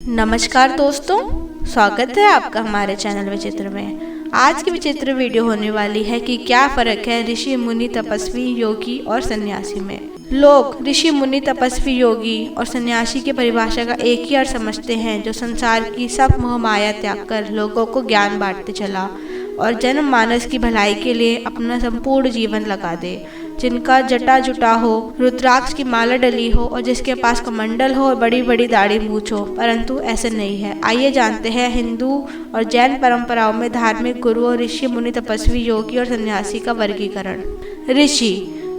नमस्कार दोस्तों, स्वागत है आपका हमारे चैनल विचित्र में। आज की विचित्र वीडियो होने वाली है कि क्या फ़र्क है ऋषि मुनि तपस्वी योगी और सन्यासी में। लोग ऋषि मुनि तपस्वी योगी और सन्यासी की परिभाषा का एक ही अर्थ समझते हैं, जो संसार की सब मोह माया त्याग कर लोगों को ज्ञान बांटते चला और जनमानस की भलाई के लिए अपना संपूर्ण जीवन लगा दे। जिनका जटा जुटा हो, रुद्राक्ष की माला डली हो और जिसके पास कमंडल हो और बड़ी बड़ी दाढ़ी मूंछ हो, परंतु ऐसे नहीं है। आइए जानते हैं हिंदू और जैन परंपराओं में धार्मिक गुरु और ऋषि मुनि तपस्वी योगी और सन्यासी का वर्गीकरण। ऋषि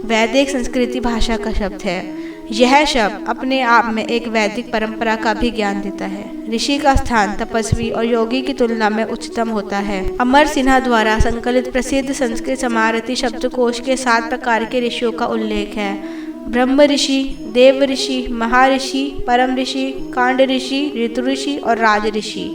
वैदिक संस्कृति भाषा का शब्द है। यह शब्द अपने आप में एक वैदिक परंपरा का भी ज्ञान देता है। ऋषि का स्थान तपस्वी और योगी की तुलना में उच्चतम होता है। अमर सिन्हा द्वारा संकलित प्रसिद्ध संस्कृत समारती शब्दकोश के 7 प्रकार के ऋषियों का उल्लेख है। ब्रह्म ऋषि, देव ऋषि, महर्षि, परम ऋषि, कांड ऋषि, ऋतु ऋषि और राज ऋषि।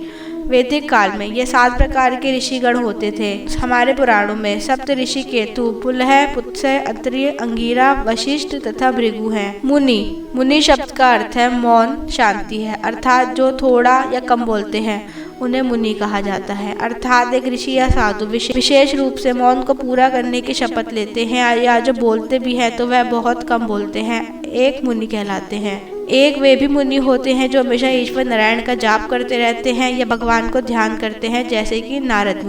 वैदिक काल में ये 7 प्रकार के ऋषिगण होते थे। हमारे पुराणों में सप्त ऋषि केतु, पुलह, पुत्सय, अत्रिय, अंगिरा, वशिष्ठ तथा भृगु हैं। मुनि शब्द का अर्थ है मौन, शांति है, अर्थात जो थोड़ा या कम बोलते हैं उन्हें मुनि कहा जाता है। अर्थात एक ऋषि या साधु विशेष रूप से मौन को पूरा करने की शपथ लेते हैं, या जो बोलते भी हैं तो वह बहुत कम बोलते हैं, एक मुनि कहलाते हैं। एक वे भी मुनि होते हैं जो हमेशा ईश्वर नारायण का जाप करते रहते हैं या भगवान को ध्यान करते हैं, जैसे कि नारद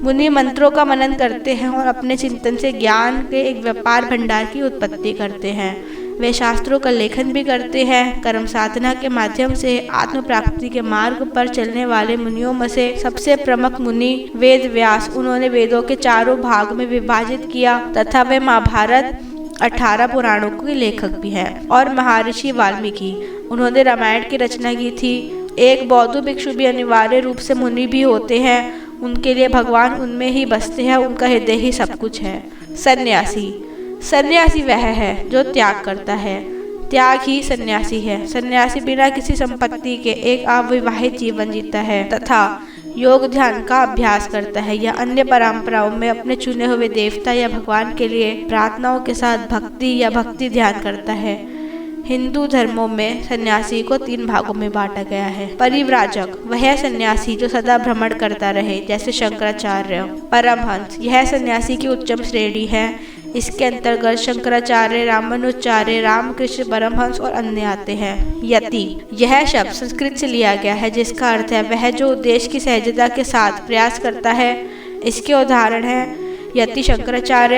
मुनि मंत्रों का मनन करते हैं और अपने चिंतन से ज्ञान के एक व्यापार भंडार की उत्पत्ति करते हैं। वे शास्त्रों का लेखन भी करते हैं। कर्म साधना के माध्यम से आत्म प्राप्ति के मार्ग पर चलने वाले मुनियों में से सबसे प्रमुख मुनि वेद व्यास। उन्होंने वेदों के 4 भाग में विभाजित किया तथा वे महाभारत 18 पुराणों के लेखक भी हैं। और महर्षि वाल्मीकि, उन्होंने रामायण की रचना की थी। एक बौद्ध भिक्षु भी अनिवार्य रूप से मुनि भी होते हैं। उनके लिए भगवान उनमें ही बसते हैं, उनका हृदय ही सब कुछ है। सन्यासी वह है जो त्याग करता है। त्याग ही सन्यासी है। सन्यासी बिना किसी संपत्ति के एक अविवाहित जीवन जीता है तथा योग ध्यान का अभ्यास करता है या अन्य परंपराओं में अपने चुने हुए देवता या भगवान के लिए प्रार्थनाओं के साथ भक्ति ध्यान करता है। हिंदू धर्मों में सन्यासी को 3 भागों में बांटा गया है। परिव्राजक, वह सन्यासी जो सदा भ्रमण करता रहे, जैसे शंकराचार्य। परमहंस, यह सन्यासी की उच्चतम श्रेणी है। इसके अंतर्गत शंकराचार्य, रामानुजाचार्य, रामकृष्ण परमहंस और अन्य आते हैं। यति, यह शब्द संस्कृत से लिया गया है, जिसका अर्थ है वह जो उद्देश्य की सहजता के साथ प्रयास करता है। इसके उदाहरण हैं यति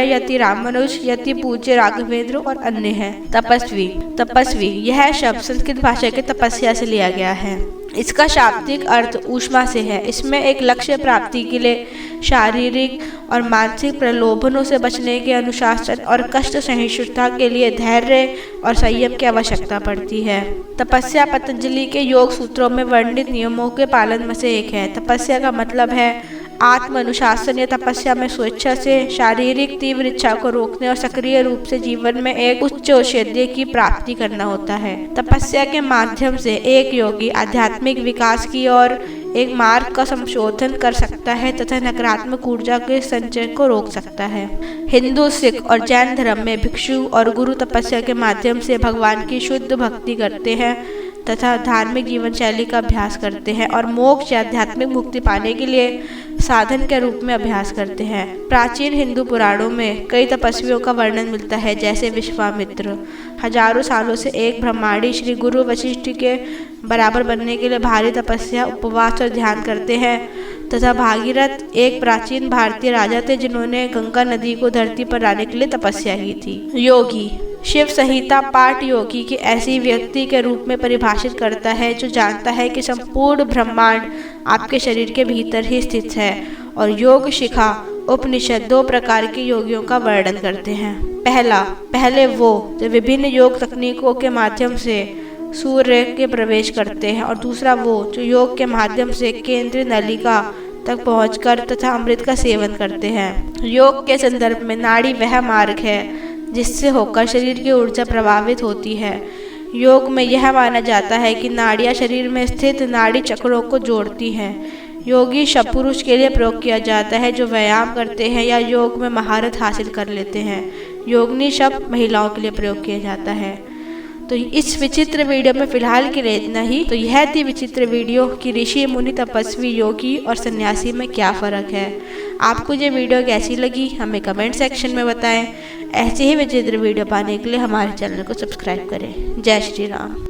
यति रामानुज, यति पूज्य राघवेंद्र और अन्य हैं। तपस्वी, यह शब्द संस्कृत भाषा के तपस्या से लिया गया है। इसका शाब्दिक अर्थ ऊष्मा से है। इसमें एक लक्ष्य प्राप्ति के लिए शारीरिक और मानसिक प्रलोभनों से बचने के अनुशासन और कष्ट सहिष्णुता के लिए धैर्य और संयम की आवश्यकता पड़ती है। तपस्या पतंजलि के योग सूत्रों में वर्णित नियमों के पालन में से एक है। तपस्या का मतलब है आत्म अनुशासन या तपस्या में स्वेच्छा से शारीरिक तीव्र इच्छा को रोकने और सक्रिय रूप से जीवन में एक उच्च औषधि की प्राप्ति करना होता है। तपस्या के माध्यम से एक योगी आध्यात्मिक विकास की ओर एक मार्ग का संशोधन कर सकता है तथा नकारात्मक ऊर्जा के संचय को रोक सकता है। हिंदू, सिख और जैन धर्म में भिक्षु और गुरु तपस्या के माध्यम से भगवान की शुद्ध भक्ति करते हैं तथा धार्मिक जीवन शैली का अभ्यास करते हैं और मोक्ष या आध्यात्मिक मुक्ति पाने के लिए साधन के रूप में अभ्यास करते हैं। प्राचीन हिंदू पुराणों में कई तपस्वियों का वर्णन मिलता है, जैसे विश्वामित्र हजारों सालों से एक ब्रह्मांडी श्री गुरु वशिष्ठ के बराबर बनने के लिए भारी तपस्या, उपवास और ध्यान करते हैं तथा भागीरथ एक प्राचीन भारतीय राजा थे जिन्होंने गंगा नदी को धरती पर लाने के लिए तपस्या की थी। योगी, शिव संहिता पाठ योगी की ऐसी व्यक्ति के रूप में परिभाषित करता है जो जानता है कि संपूर्ण ब्रह्मांड आपके शरीर के भीतर ही स्थित है। और योग शिखा उपनिषद 2 प्रकार के योगियों का वर्णन करते हैं। पहले वो जो विभिन्न योग तकनीकों के माध्यम से सूर्य के प्रवेश करते हैं और दूसरा वो जो योग के माध्यम से केंद्रीय नलिका तक पहुंचकर तथा अमृत का सेवन करते हैं। योग के संदर्भ में नाड़ी वह मार्ग है जिससे होकर शरीर की ऊर्जा प्रभावित होती है। योग में यह माना जाता है कि नाड़ियाँ शरीर में स्थित नाड़ी चक्रों को जोड़ती हैं। योगी शब्द पुरुष के लिए प्रयोग किया जाता है जो व्यायाम करते हैं या योग में महारत हासिल कर लेते हैं। योगिनी शब्द महिलाओं के लिए प्रयोग किया जाता है। तो इस विचित्र वीडियो में फिलहाल के लिए इतना ही। तो यह थी विचित्र वीडियो कि ऋषि, मुनि, तपस्वी, योगी और सन्यासी में क्या फ़र्क है। आपको ये वीडियो कैसी लगी हमें कमेंट सेक्शन में बताएं। ऐसे ही विचित्र वीडियो पाने के लिए हमारे चैनल को सब्सक्राइब करें। जय श्री राम।